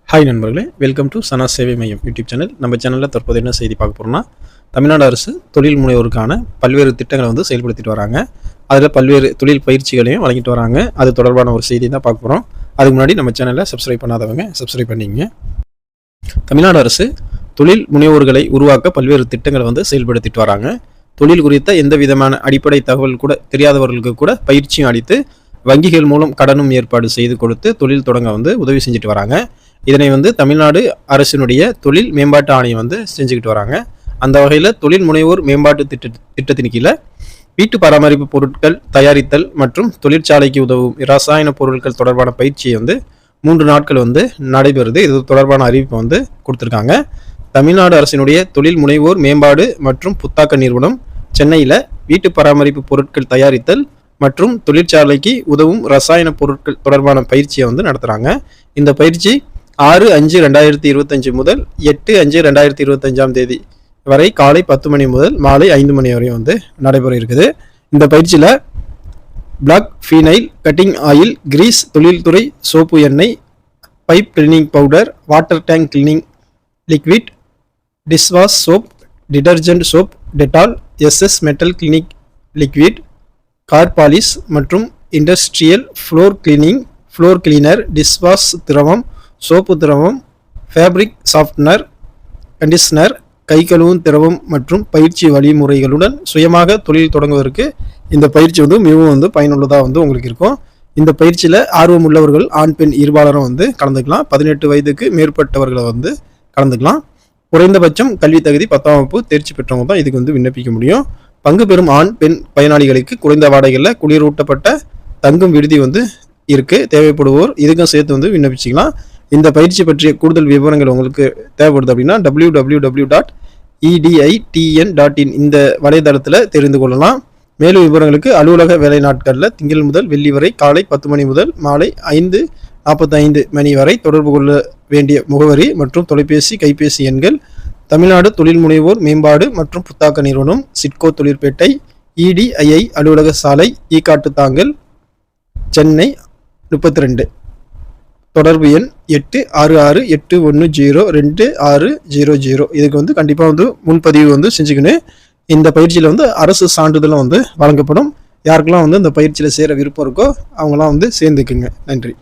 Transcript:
Hi நண்பர்களே, welcome to சனா சேவை மையம் யூடியூப் சேனல். நம்ம சேனலில் தற்போது என்ன செய்தி பார்க்க போகிறோம்னா, தமிழ்நாடு அரசு தொழில் முனைவோருக்கான பல்வேறு திட்டங்களை வந்து செயல்படுத்திட்டு வராங்க. அதில் பல்வேறு தொழில் பயிற்சிகளையும் வழங்கிட்டு வராங்க. அது தொடர்பான ஒரு செய்தி தான் பார்க்க போகிறோம். அதுக்கு முன்னாடி நம்ம சேனலை சப்ஸ்கிரைப் பண்ணாதவங்க சப்ஸ்கிரைப் பண்ணிக்கங்க. தமிழ்நாடு அரசு தொழில் முனைவோர்களை உருவாக்க பல்வேறு திட்டங்களை வந்து செயல்படுத்திட்டு வராங்க. தொழில் குறித்த எந்த விதமான அடிப்படை தகவல் கூட தெரியாதவர்களுக்கு கூட பயிற்சியும் அளித்து வங்கிகள் மூலம் கடனும் ஏற்பாடு செய்து கொடுத்து தொழில் தொடங்க வந்து உதவி செஞ்சுட்டு வராங்க. இதனை வந்து தமிழ்நாடு அரசினுடைய தொழில் மேம்பாட்டு ஆணையம் வந்து செஞ்சுக்கிட்டு வராங்க. அந்த வகையில் தொழில் முனைவோர் மேம்பாட்டு திட்டத்தின் கீழே வீட்டு பராமரிப்பு பொருட்கள் தயாரித்தல் மற்றும் தொழிற்சாலைக்கு உதவும் ரசாயன பொருட்கள் தொடர்பான பயிற்சியை வந்து 3 நாட்கள் வந்து நடைபெறுது. இது தொடர்பான அறிவிப்பை வந்து கொடுத்துருக்காங்க. தமிழ்நாடு அரசினுடைய தொழில் முனைவோர் மேம்பாடு மற்றும் புத்தாக்க நிறுவனம் சென்னையில் வீட்டு பராமரிப்பு பொருட்கள் தயாரித்தல் மற்றும் தொழிற்சாலைக்கு உதவும் ரசாயன பொருட்கள் தொடர்பான பயிற்சியை வந்து நடத்துகிறாங்க. இந்த பயிற்சி 6/5/2025 முதல் 8/5/2025 வரை காலை 10 மணி முதல் மாலை 5 மணி வரையும் வந்து நடைபெற இருக்குது. இந்த பயிற்சியில் black phenyl cutting oil, grease, தொழில்துறை சோப்பு எண்ணெய், pipe cleaning powder, water tank cleaning liquid, dishwash soap, detergent soap, Dettol, SS metal cleaning liquid, car polish மற்றும் இண்டஸ்ட்ரியல் ஃப்ளோர் கிளீனர், டிஷ்வாஷ் திரவம், சோப்பு திரவம், ஃபேப்ரிக் சாஃப்ட்னர், கண்டிஷனர், கை கழுவும் திரவம் மற்றும் பயிற்சி வழிமுறைகளுடன் சுயமாக தொழில் தொடங்குவதற்கு இந்த பயிற்சி வந்து மிகவும் வந்து பயனுள்ளதாக வந்து உங்களுக்கு இருக்கும். இந்த பயிற்சியில் ஆர்வம் உள்ளவர்கள் ஆண் பெண் இருபாலரும் வந்து கலந்துக்கலாம். 18 வயதுக்கு மேற்பட்டவர்களை வந்து கலந்துக்கலாம். குறைந்தபட்சம் கல்வி தகுதி 10ஆம் வகுப்பு தேர்ச்சி பெற்றவங்க தான் இதுக்கு வந்து விண்ணப்பிக்க முடியும். பங்கு பெறும் ஆண் பெண் பயனாளிகளுக்கு குறைந்த வாடகையில் குளிரூட்டப்பட்ட தங்கும் விடுதி வந்து இருக்கு. தேவைப்படுவோர் இதுக்கும் சேர்த்து வந்து விண்ணப்பிச்சிக்கலாம். இந்த பயிற்சி பற்றிய கூடுதல் விவரங்கள் உங்களுக்கு தேவைப்படுது அப்படின்னா www.editn.in இந்த வலைதளத்தில் தெரிந்து கொள்ளலாம். மேலும் விவரங்களுக்கு அலுவலக வேலை நாட்களில் திங்கள் முதல் வெள்ளி வரை காலை 10 மணி முதல் மாலை 5:45 மணி வரை தொடர்பு கொள்ள வேண்டிய முகவரி மற்றும் தொலைபேசி கைபேசி எண்கள்: தமிழ்நாடு தொழில் முனைவோர் மேம்பாடு மற்றும் புத்தாக்க நிறுவனம், சிட்கோ தொழிற்பேட்டை, EDII அலுவலக சாலை, ஈக்காட்டுத்தாங்கல், சென்னை 32. தொடர்பு எண் 8668102600. இதுக்கு வந்து கண்டிப்பாக வந்து முன்பதிவு வந்து செஞ்சுக்கணும். இந்த பயிற்சியில் வந்து அரசு சான்றிதழும் வந்து வழங்கப்படும். யாருக்கெல்லாம் வந்து இந்த பயிற்சியில் சேர விருப்பம் இருக்கோ அவங்களாம் வந்து சேர்ந்துக்குங்க. நன்றி.